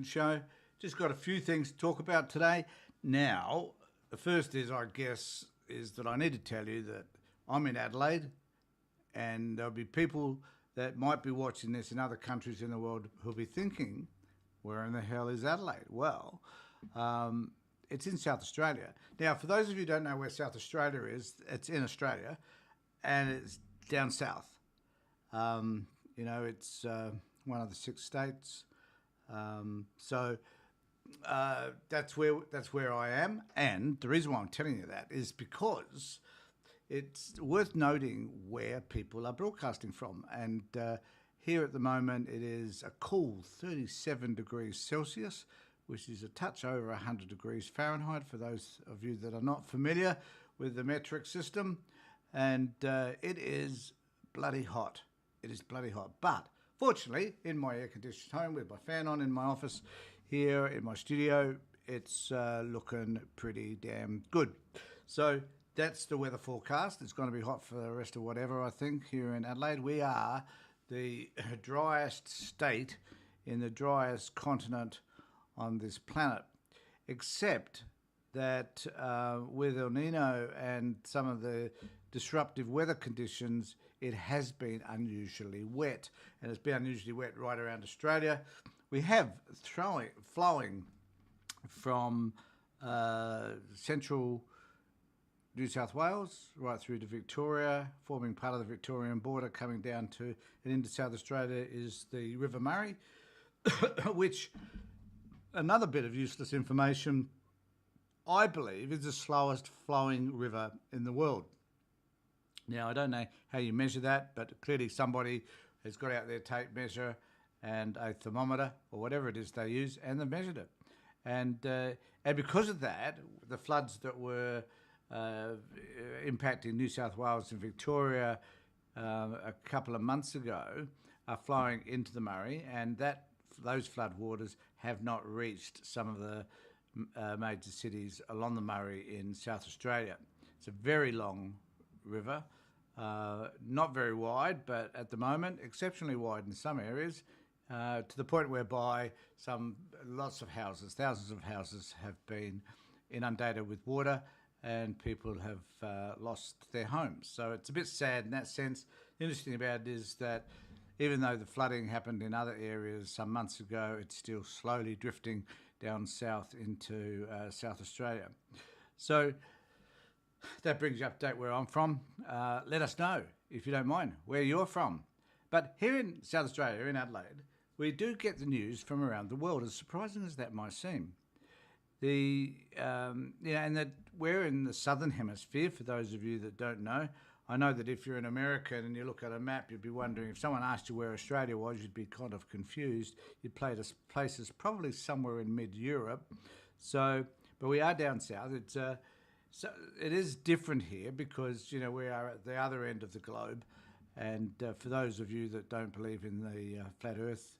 different show. Just got a few things to talk about today. Now, the first is, I guess, is that I need to tell you that I'm in Adelaide, and there'll be people that might be watching this in other countries in the world who'll be thinking, where in the hell is Adelaide? Well, it's in South Australia. Now, for those of you who don't know where South Australia is, it's in Australia, and it's down south. It's one of the 6 states. So that's where I am, and the reason why I'm telling you that is because it's worth noting where people are broadcasting from. And here at the moment, it is a cool 37 degrees Celsius, which is a touch over 100 degrees Fahrenheit for those of you that are not familiar with the metric system. And it is bloody hot. It is bloody hot. But fortunately, in my air-conditioned home with my fan on in my office here in my studio, it's looking pretty damn good. So that's the weather forecast. It's going to be hot for the rest of whatever, I think, here in Adelaide. We are the driest state in the driest continent on this planet, except that with El Nino and some of the disruptive weather conditions, it has been unusually wet, and it's been unusually wet right around Australia. We have flowing from central New South Wales right through to Victoria, forming part of the Victorian border, coming down to and into South Australia is the River Murray, which, another bit of useless information, I believe is the slowest flowing river in the world. Now, I don't know how you measure that, but clearly somebody has got out their tape measure and a thermometer or whatever it is they use, and they've measured it. And because of that, the floods that were impacting New South Wales and Victoria a couple of months ago are flowing into the Murray, and those flood waters have not reached some of the major cities along the Murray in South Australia. It's a very long river, not very wide, but at the moment exceptionally wide in some areas, to the point whereby lots of houses, thousands of houses have been inundated with water, and people have lost their homes. So it's a bit sad in that sense. The interesting about it is that even though the flooding happened in other areas some months ago, it's still slowly drifting down south into South Australia. So that brings you up to date where I'm from. Let us know, if you don't mind, where you're from. But here in South Australia, in Adelaide, we do get the news from around the world, as surprising as that might seem. And that we're in the southern hemisphere, for those of you that don't know. I know that if you're an American and you look at a map, you'd be wondering, if someone asked you where Australia was, you'd be kind of confused. You'd place us probably somewhere in mid-Europe. So, but we are down south. So it is different here because, we are at the other end of the globe. And for those of you that don't believe in the flat earth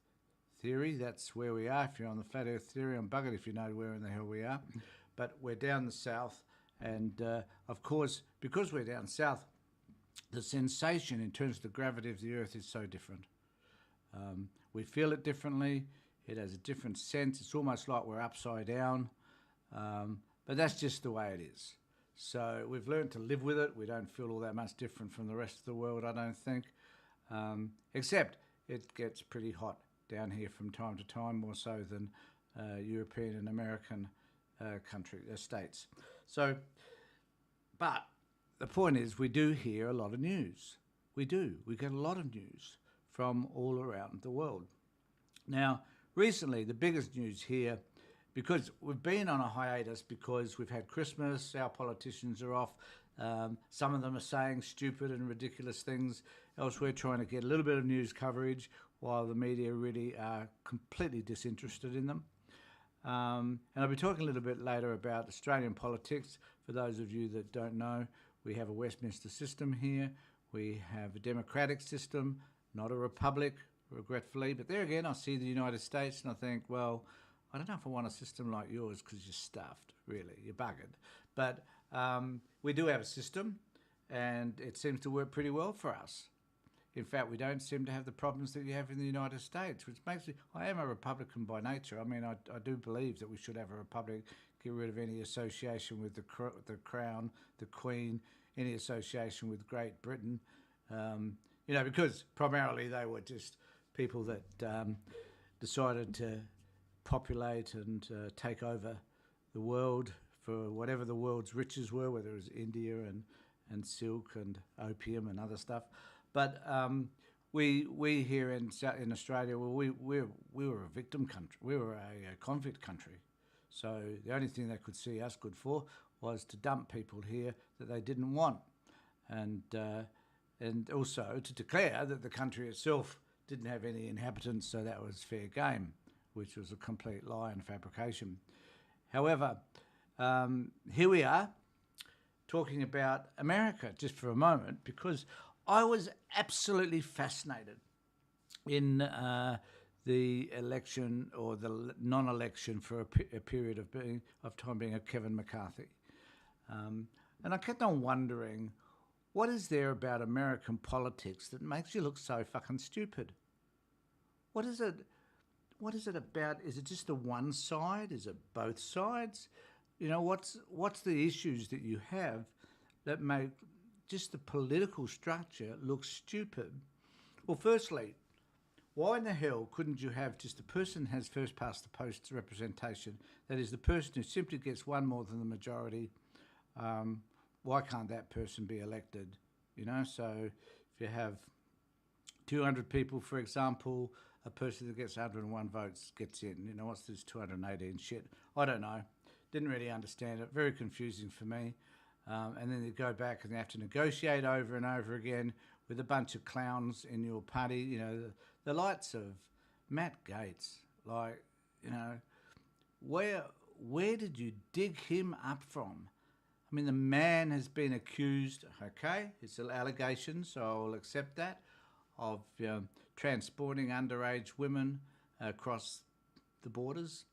theory, that's where we are. If you're on the flat earth theory, I'm buggered if you know where in the hell we are. But we're down the south, and of course, because we're down south, the sensation in terms of the gravity of the earth is so different. We feel it differently. It has a different sense. It's almost like we're upside down, but that's just the way it is. So we've learned to live with it. We don't feel all that much different from the rest of the world, I don't think, except it gets pretty hot down here from time to time, more so than European and American states. So, but the point is, we do hear a lot of news. We do. We get a lot of news from all around the world. Now, recently, the biggest news here, because we've been on a hiatus because we've had Christmas, our politicians are off. Some of them are saying stupid and ridiculous things. Else we're trying to get a little bit of news coverage while the media really are completely disinterested in them. And I'll be talking a little bit later about Australian politics. For those of you that don't know, we have a Westminster system here. We have a democratic system, not a republic, regretfully. But there again, I see the United States and I think, well, I don't know if I want a system like yours because you're stuffed, really. You're buggered. But we do have a system, and it seems to work pretty well for us. In fact, we don't seem to have the problems that you have in the United States, which makes me... I am a Republican by nature. I mean, I do believe that we should have a republic, get rid of any association with the Crown, the Queen, any association with Great Britain, because primarily they were just people that decided to populate and take over the world for whatever the world's riches were, whether it was India and silk and opium and other stuff. But we here in Australia, well, we were a victim country. We were a convict country. So the only thing they could see us good for was to dump people here that they didn't want, and also to declare that the country itself didn't have any inhabitants, so that was fair game, which was a complete lie and fabrication. However, here we are talking about America just for a moment, because I was absolutely fascinated in the election or the non-election for a period of time being a Kevin McCarthy. And I kept on wondering, what is there about American politics that makes you look so fucking stupid? What is it about? Is it just the one side? Is it both sides? What's the issues that you have that make just the political structure look stupid? Well, firstly, why in the hell couldn't you have just the person has first past the post representation? That is, the person who simply gets one more than the majority. Why can't that person be elected? So if you have 200 people, for example, a person that gets 101 votes gets in. What's this 218 shit? I don't know. Didn't really understand it. Very confusing for me. And then they go back and they have to negotiate over and over again with a bunch of clowns in your party. The likes of Matt Gaetz. Where did you dig him up from? I mean, the man has been accused, okay, it's allegations, so I'll accept that, of transporting underage women across the borders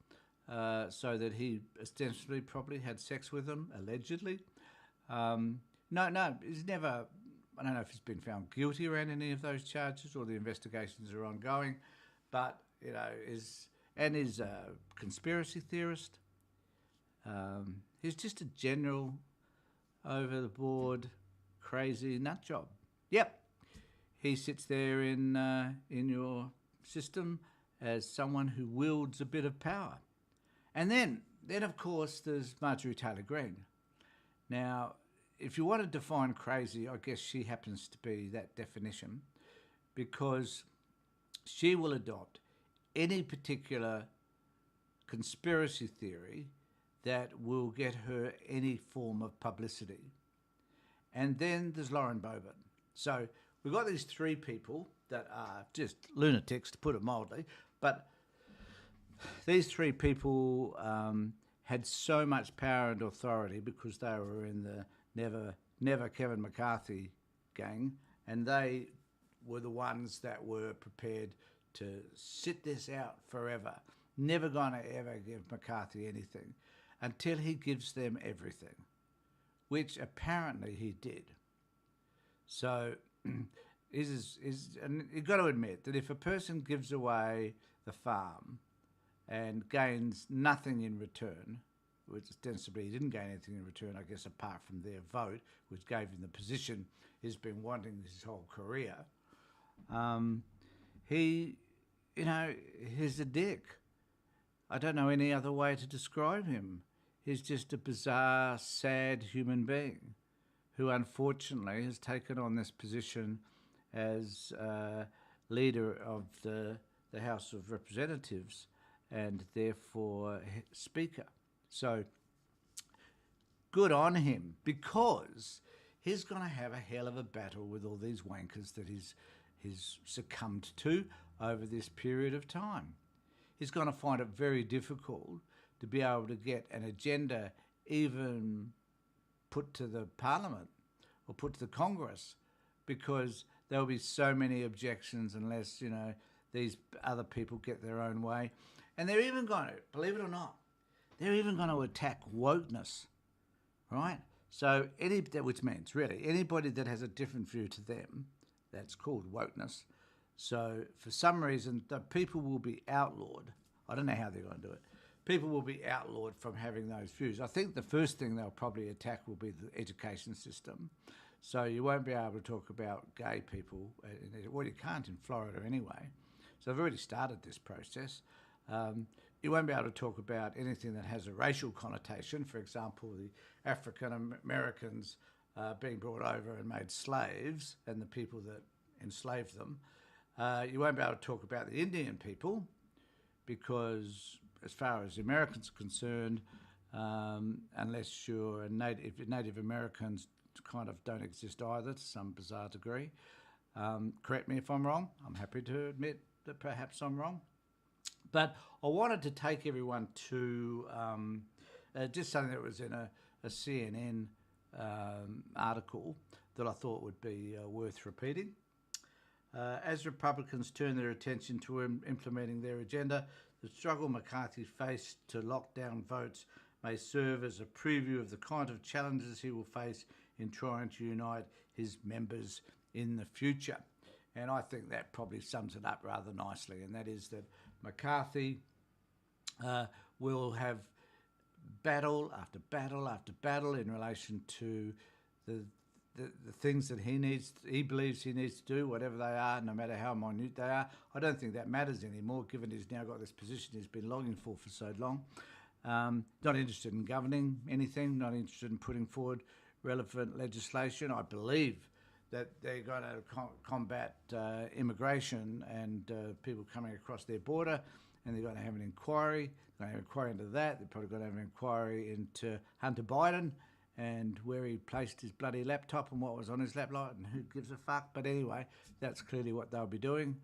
so that he ostensibly probably had sex with them, allegedly. No, he's never... I don't know if he's been found guilty around any of those charges or the investigations are ongoing, but, is a conspiracy theorist. He's just a general, over-the-board, crazy nut job. Yep, he sits there in your system as someone who wields a bit of power. And then of course, there's Marjorie Taylor Greene. Now, if you want to define crazy, I guess she happens to be that definition, because she will adopt any particular conspiracy theory that will get her any form of publicity. And then there's Lauren Boebert. So we've got these three people that are just lunatics, to put it mildly, but these three people had so much power and authority because they were in the never Kevin McCarthy gang, and they were the ones that were prepared to sit this out forever, never going to ever give McCarthy anything until he gives them everything, which apparently he did. So and you've got to admit that if a person gives away the farm and gains nothing in return, which ostensibly he didn't gain anything in return, I guess, apart from their vote, which gave him the position he's been wanting his whole career, he's a dick. I don't know any other way to describe him. He's just a bizarre, sad human being who unfortunately has taken on this position as leader of the House of Representatives and therefore Speaker. So good on him, because he's going to have a hell of a battle with all these wankers that he's succumbed to over this period of time. He's going to find it very difficult to be able to get an agenda even put to the Parliament or put to the Congress, because there'll be so many objections unless, these other people get their own way. And they're even going to, believe it or not, they're even going to attack wokeness, right? So which means, really, anybody that has a different view to them, that's called wokeness. So for some reason, the people will be outlawed. I don't know how they're going to do it. People will be outlawed from having those views. I think the first thing they'll probably attack will be the education system. So you won't be able to talk about gay people. Well, you can't in Florida anyway. So they've already started this process. You won't be able to talk about anything that has a racial connotation. For example, the African Americans being brought over and made slaves and the people that enslaved them. You won't be able to talk about the Indian people because as far as the Americans are concerned, unless you're if Native Americans kind of don't exist either to some bizarre degree. Correct me if I'm wrong. I'm happy to admit that perhaps I'm wrong. But I wanted to take everyone to just something that was in a CNN article that I thought would be worth repeating. As Republicans turn their attention to implementing their agenda, the struggle McCarthy faced to lock down votes may serve as a preview of the kind of challenges he will face in trying to unite his members in the future. And I think that probably sums it up rather nicely, and that is that McCarthy will have battle after battle after battle in relation to the things that he believes he needs to do, whatever they are, no matter how minute they are. I don't think that matters anymore, given he's now got this position he's been longing for so long. Not interested in governing anything, not interested in putting forward relevant legislation. I believe that they're going to combat immigration and people coming across their border, and they're going to have an inquiry. They're going to have an inquiry into that. They're probably going to have an inquiry into Hunter Biden and where he placed his bloody laptop and what was on his laptop and who gives a fuck. But anyway, that's clearly what they'll be doing.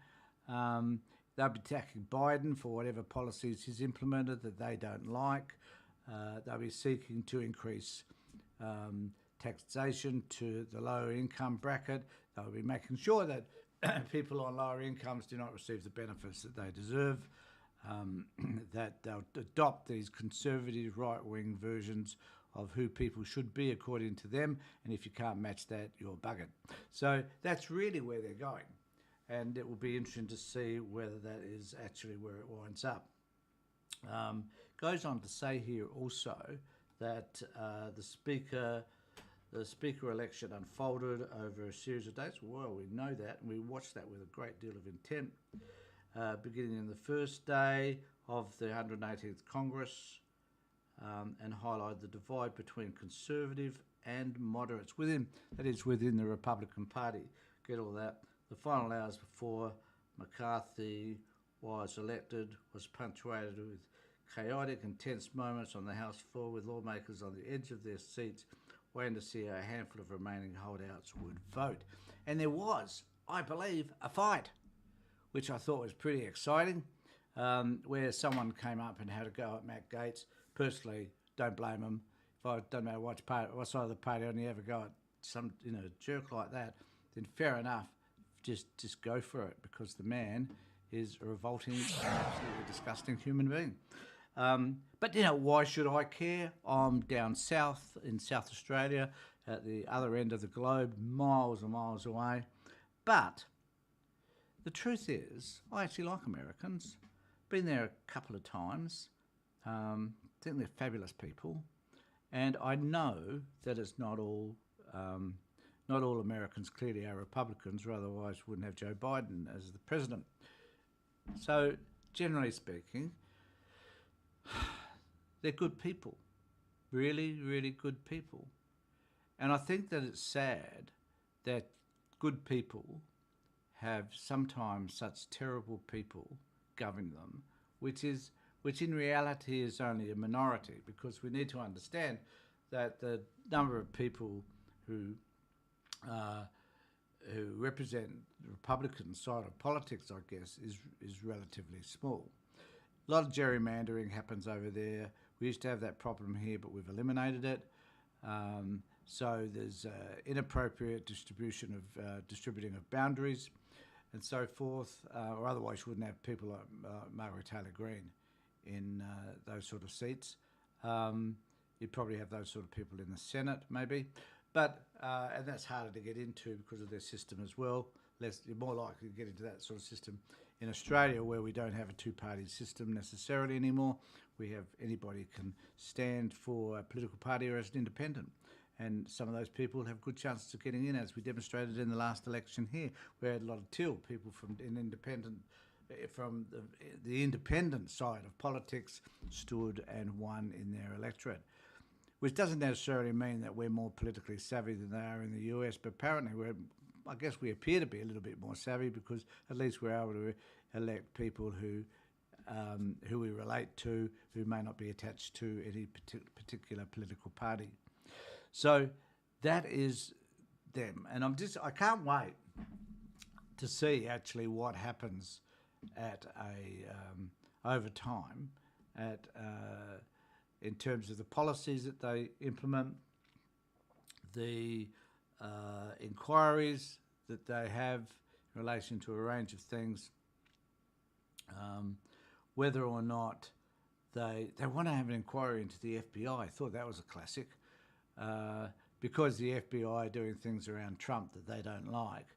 They'll be attacking Biden for whatever policies he's implemented that they don't like. They'll be seeking to increase taxation to the lower income bracket. They'll be making sure that people on lower incomes do not receive the benefits that they deserve. That they'll adopt these conservative right-wing versions of who people should be according to them, and if you can't match that, you're buggered. So that's really where they're going, and it will be interesting to see whether that is actually where it winds up. Goes on to say here also that the speaker election unfolded over a series of days. Well, we know that, and we watched that with a great deal of intent. Beginning in the first day of the 180th Congress, and highlight the divide between conservative and moderates within the Republican Party. Get all that. The final hours before McCarthy was elected was punctuated with chaotic and tense moments on the House floor, with lawmakers on the edge of their seats waiting to see how a handful of remaining holdouts would vote. And there was, I believe, a fight, which I thought was pretty exciting, where someone came up and had a go at Matt Gaetz. Personally, don't blame him. If I don't know what side of the party, I only ever go at some jerk like that, then fair enough, just go for it, because the man is a revolting, absolutely disgusting human being. But why should I care? I'm down south in South Australia, at the other end of the globe, miles and miles away. But the truth is, I actually like Americans. Been there a couple of times. Think they're fabulous people, and I know that it's not all Americans clearly are Republicans, or otherwise wouldn't have Joe Biden as the president. So, generally speaking, they're good people, really, really good people. And I think that it's sad that good people have sometimes such terrible people govern them, which in reality is only a minority, because we need to understand that the number of people who represent the Republican side of politics, I guess, is relatively small. A lot of gerrymandering happens over there. We used to have that problem here, but we've eliminated it. So there's inappropriate distributing of boundaries and so forth, or otherwise you wouldn't have people like Margaret Taylor Greene in those sort of seats. You'd probably have those sort of people in the Senate, maybe. But and that's harder to get into because of their system as well. you're more likely to get into that sort of system. In Australia, where we don't have a two-party system necessarily anymore, we have anybody can stand for a political party or as an independent. And some of those people have good chances of getting in, as we demonstrated in the last election here. We had a lot of people from the independent side of politics stood and won in their electorate, which doesn't necessarily mean that we're more politically savvy than they are in the US, but apparently I guess we appear to be a little bit more savvy, because at least we're able to elect people who we relate to, who may not be attached to any particular political party. So that is them, and I can't wait to see actually what happens at over time in terms of the policies that they implement, the inquiries that they have in relation to a range of things, whether or not they want to have an inquiry into the FBI. I thought that was a classic, because the FBI are doing things around Trump that they don't like.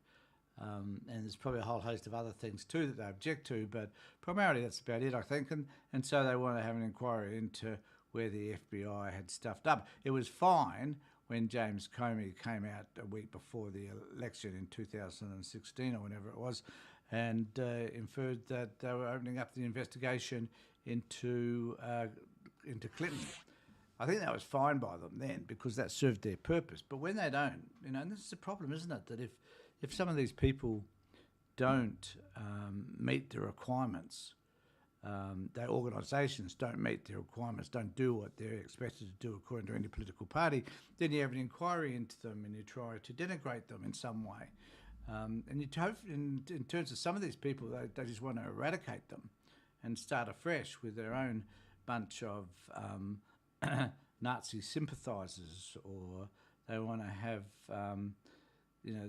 And there's probably a whole host of other things too that they object to, but primarily that's about it, I think. And so they want to have an inquiry into where the FBI had stuffed up. It was fine when James Comey came out a week before the election in 2016 or whenever it was, and inferred that they were opening up the investigation into Clinton. I think that was fine by them then, because that served their purpose. But when they don't, and this is a problem, isn't it? That if some of these people don't meet the requirements, their organisations don't meet their requirements, don't do what they're expected to do according to any political party, then you have an inquiry into them and you try to denigrate them in some way. And in terms of some of these people, they just want to eradicate them and start afresh with their own bunch of Nazi sympathisers, or they want to have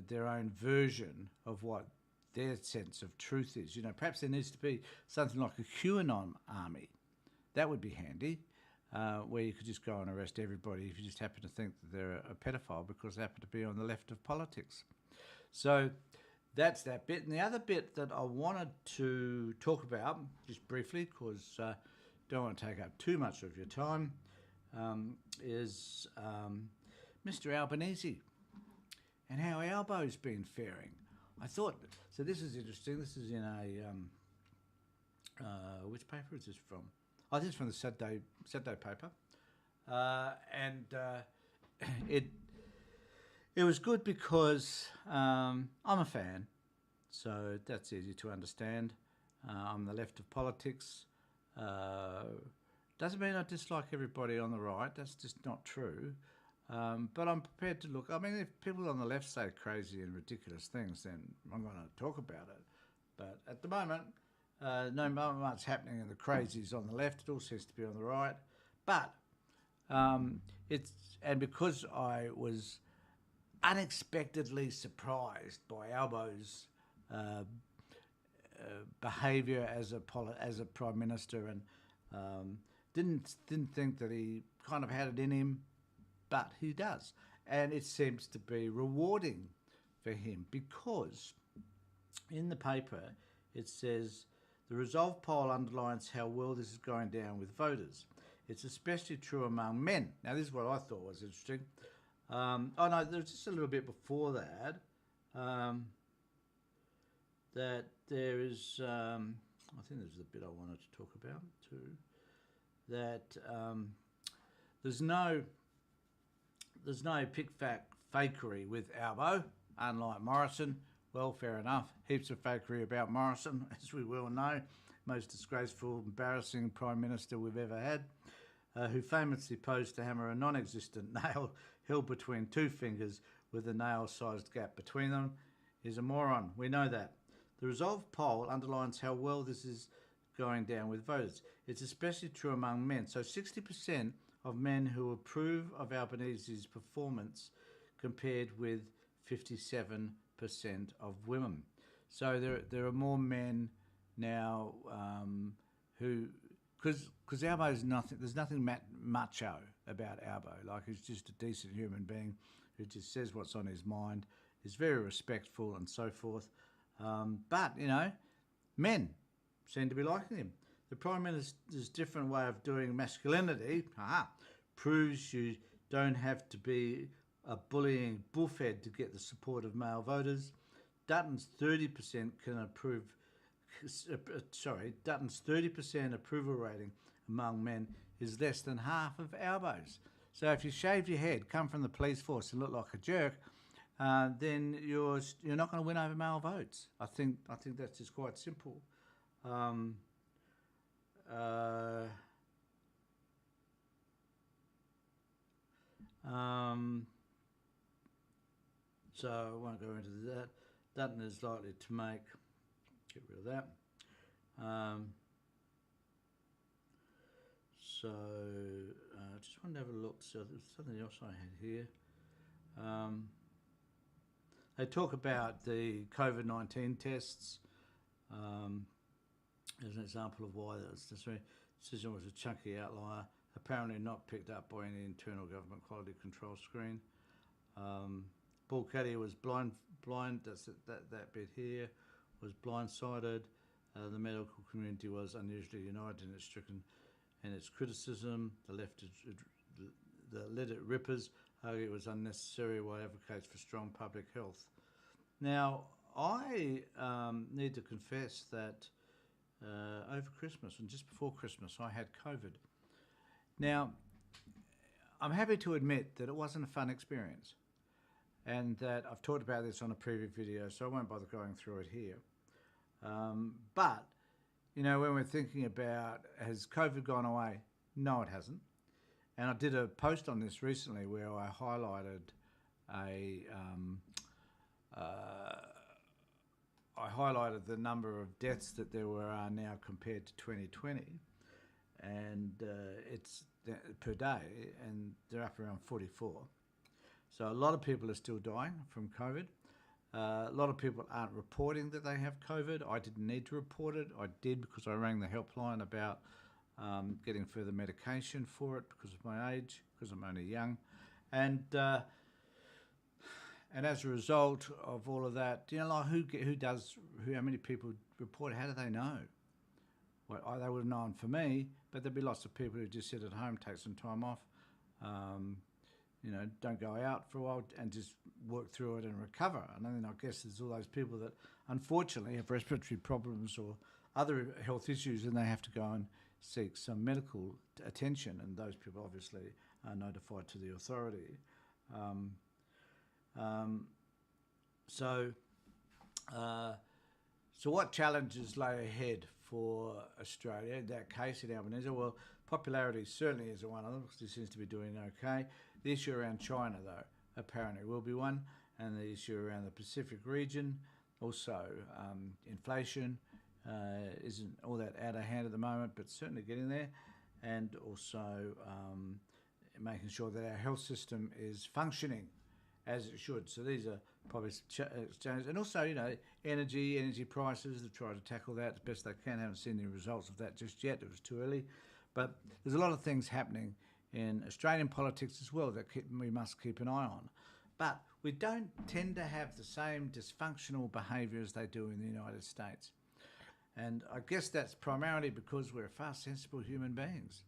their own version of what their sense of truth is. Perhaps there needs to be something like a QAnon army. That would be handy, where you could just go and arrest everybody if you just happen to think that they're a pedophile because they happen to be on the left of politics. So that's that bit. And the other bit that I wanted to talk about, just briefly, because don't want to take up too much of your time, is Mr. Albanese and how Albo's been faring. I thought, so this is interesting. This is in which paper is this from? Oh, this is from the Saturday paper. And it was good because I'm a fan, so that's easy to understand. I'm the left of politics. Doesn't mean I dislike everybody on the right. That's just not true. But I'm prepared to look. I mean, if people on the left say crazy and ridiculous things, then I'm going to talk about it. But at the moment, no much happening in the crazies on the left. It all seems to be on the right. But because I was unexpectedly surprised by Albo's behaviour as a Prime Minister, and didn't think that he kind of had it in him, but he does. And it seems to be rewarding for him, because in the paper it says, the Resolve poll underlines how well this is going down with voters. It's especially true among men. Now, this is what I thought was interesting. No, there's just a little bit before that. That there is, I think there's the bit I wanted to talk about too. That there's no fakery with Albo, unlike Morrison. Well, fair enough. Heaps of fakery about Morrison, as we well know. Most disgraceful, embarrassing Prime Minister we've ever had, who famously posed to hammer a non-existent nail held between two fingers with a nail-sized gap between them. Is a moron. We know that. The Resolve poll underlines how well this is going down with voters. It's especially true among men. So 60% of men who approve of Albanese's performance, compared with 57% of women. So there are more men now who, because Albo's nothing, there's nothing macho about Albo. Like, he's just a decent human being who just says what's on his mind, is very respectful and so forth. But, men seem to be liking him. The Prime Minister's different way of doing masculinity proves you don't have to be a bullying bullfed to get the support of male voters. Dutton's 30% Dutton's 30% approval rating among men is less than half of Albo's. So if you shave your head, come from the police force and look like a jerk, then you're not going to win over male votes. I think that's just quite simple. So I won't go into that. Dutton is likely to get rid of that. Just wanted to have a look. So there's something else I had here. They talk about the COVID-19 tests as an example of why the decision was a chunky outlier, apparently not picked up by any internal government quality control screen. Paul Caddy was blind. That's that bit here was blindsided. The medical community was unusually united in its criticism. The left, the led-it rippers argue it was unnecessary, while advocates for strong public health. Now, I need to confess that over Christmas and just before Christmas, I had COVID. Now, I'm happy to admit that it wasn't a fun experience, and that I've talked about this on a previous video, so I won't bother going through it here. But, when we're thinking about, has COVID gone away? No, it hasn't. And I did a post on this recently where I highlighted the number of deaths that there are now compared to 2020, and it's per day, and they're up around 44. So a lot of people are still dying from COVID. A lot of people aren't reporting that they have COVID. I didn't need to report it. I did because I rang the helpline about getting further medication for it because of my age, because I'm only young. And as a result of all of that, how many people report? How do they know? Well, they would have known for me, but there'd be lots of people who just sit at home, take some time off, don't go out for a while and just work through it and recover. And then I guess there's all those people that unfortunately have respiratory problems or other health issues, and they have to go and seek some medical attention, and those people obviously are notified to the authority. So what challenges lay ahead for Australia in that case, in Albanese? Well, popularity certainly is one of them, because it seems to be doing okay. The issue around China, though, apparently will be one, and the issue around the Pacific region, also inflation isn't all that out of hand at the moment, but certainly getting there, and also making sure that our health system is functioning as it should. So these are probably challenges. And also, energy prices, they've tried to tackle that as best they can. Haven't seen the results of that just yet. It was too early. But there's a lot of things happening in Australian politics as well that we must keep an eye on. But we don't tend to have the same dysfunctional behaviour as they do in the United States. And I guess that's primarily because we're far sensible human beings.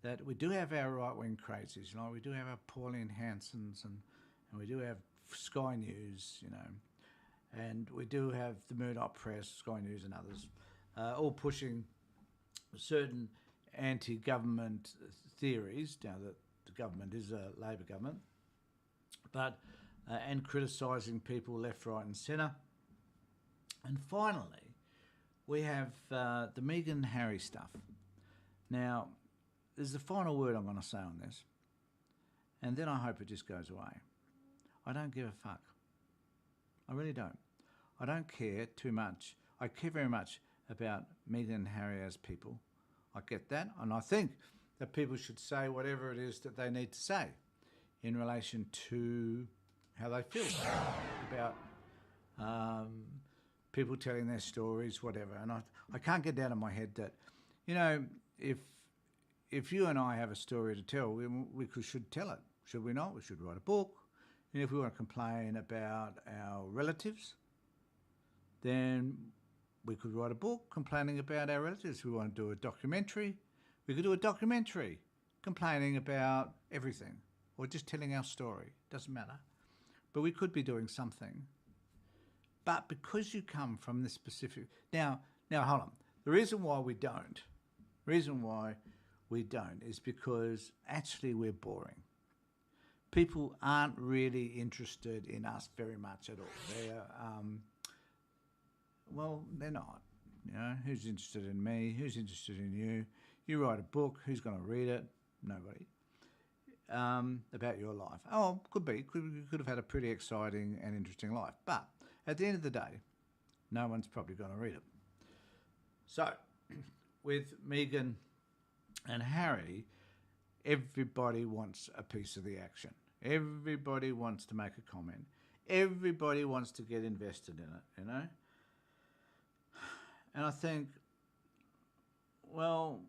That we do have our right-wing crazies, we do have our Pauline Hansons and we do have Sky News, and we do have the Murdoch Press, Sky News and others, all pushing certain anti-government theories, now that the government is a Labor government, but and criticising people left, right and centre. And finally, we have the Meghan and Harry stuff. Now, there's the final word I'm going to say on this, and then I hope it just goes away. I don't give a fuck. I really don't. I don't care too much. I care very much about Meghan and Harry as people. I get that, and I think that people should say whatever it is that they need to say in relation to how they feel about people telling their stories, whatever. And I can't get down in my head that, if you and I have a story to tell, we should tell it. Should we not? We should write a book. And if we want to complain about our relatives, then we could write a book complaining about our relatives. We want to do a documentary. We could do a documentary complaining about everything or just telling our story. Doesn't matter. But we could be doing something. But because you come from this specific... Now, hold on. The reason why we don't is because actually we're boring. People aren't really interested in us very much at all. They're not. You know, who's interested in me? Who's interested in you? You write a book. Who's going to read it? Nobody. About your life. Oh, could be. You could have had a pretty exciting and interesting life. But at the end of the day, no one's probably going to read it. So, with Meghan and Harry, everybody wants a piece of the action. Everybody wants to make a comment. Everybody wants to get invested in it, you know? And I think, well,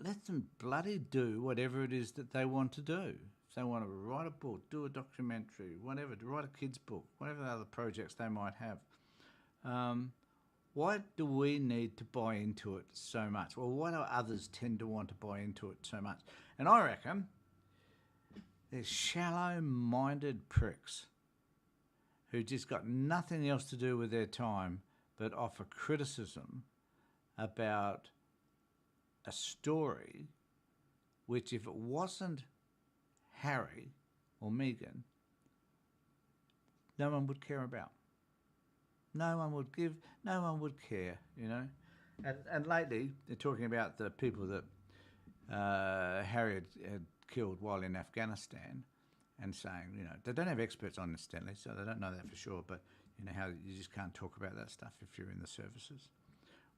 let them bloody do whatever it is that they want to do. If they want to write a book, do a documentary, whatever, to write a kid's book, whatever other projects they might have. Why do we need to buy into it so much? Well, why do others tend to want to buy into it so much? And I reckon they're shallow-minded pricks who just got nothing else to do with their time but offer criticism about a story which, if it wasn't Harry or Meghan, no one would care about. No one would care, you know. And lately, they're talking about the people that Harry had killed while in Afghanistan, and saying, you know, they don't have experts on this, Stanley, so they don't know that for sure, but you know how you just can't talk about that stuff if you're in the services.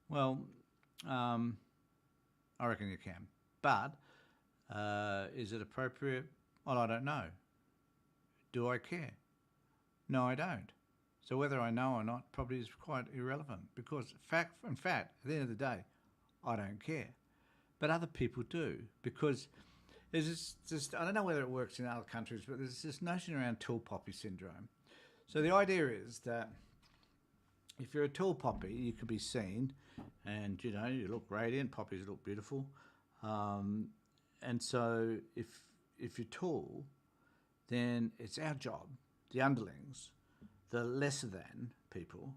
Well, I reckon you can. But is it appropriate? Well, I don't know. Do I care? No, I don't. So whether I know or not probably is quite irrelevant, because in fact, at the end of the day, I don't care. But other people do, because there's this, I don't know whether it works in other countries, but there's this notion around tall poppy syndrome. So the idea is that if you're a tall poppy, you can be seen, and you know, you look radiant, poppies look beautiful. And so if you're tall, then it's our job, the underlings, the lesser than people,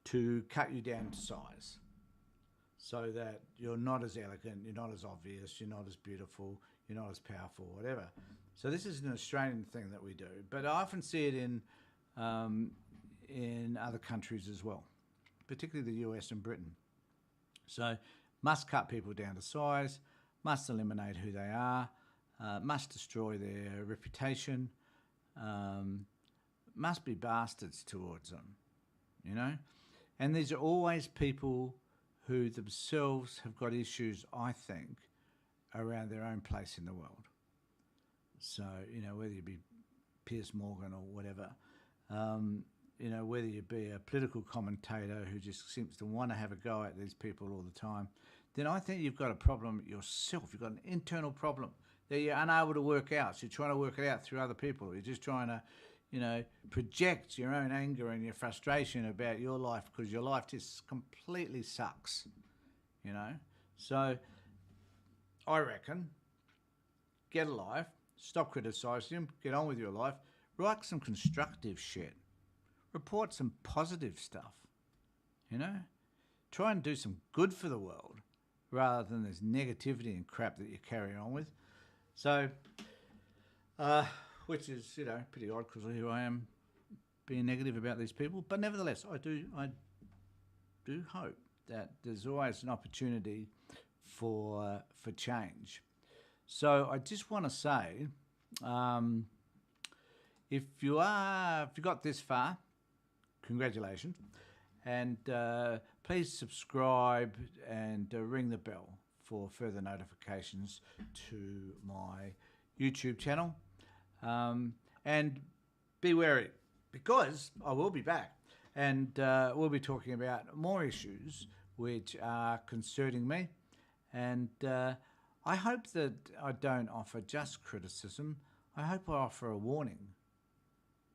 to cut you down to size so that you're not as elegant, you're not as obvious, you're not as beautiful, you're not as powerful, whatever. So this is an Australian thing that we do, but I often see it in other countries as well, particularly the US and Britain. So must cut people down to size, must eliminate who they are, must destroy their reputation, must be bastards towards them, you know? And these are always people who themselves have got issues, I think, around their own place in the world. So, you know, whether you be Piers Morgan or whatever, you know, whether you be a political commentator who just seems to want to have a go at these people all the time, then I think you've got a problem yourself. You've got an internal problem that you're unable to work out. So you're trying to work it out through other people. You're just trying to, you know, project your own anger and your frustration about your life because your life just completely sucks, you know. So I reckon, get a life, stop criticising them, get on with your life, write some constructive shit, report some positive stuff, you know. Try and do some good for the world rather than this negativity and crap that you carry on with. So, which is, you know, pretty odd because here I am being negative about these people. But nevertheless, I do hope that there's always an opportunity for change. So I just want to say, if you got this far, congratulations, and please subscribe and ring the bell for further notifications to my YouTube channel. And be wary, because I will be back, and we'll be talking about more issues which are concerning me. And I hope that I don't offer just criticism. I hope I offer a warning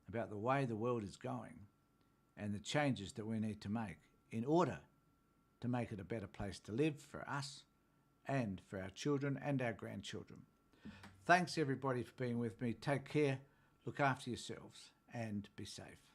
about the way the world is going, and the changes that we need to make in order to make it a better place to live for us and for our children and our grandchildren. Thanks everybody for being with me. Take care, look after yourselves and be safe.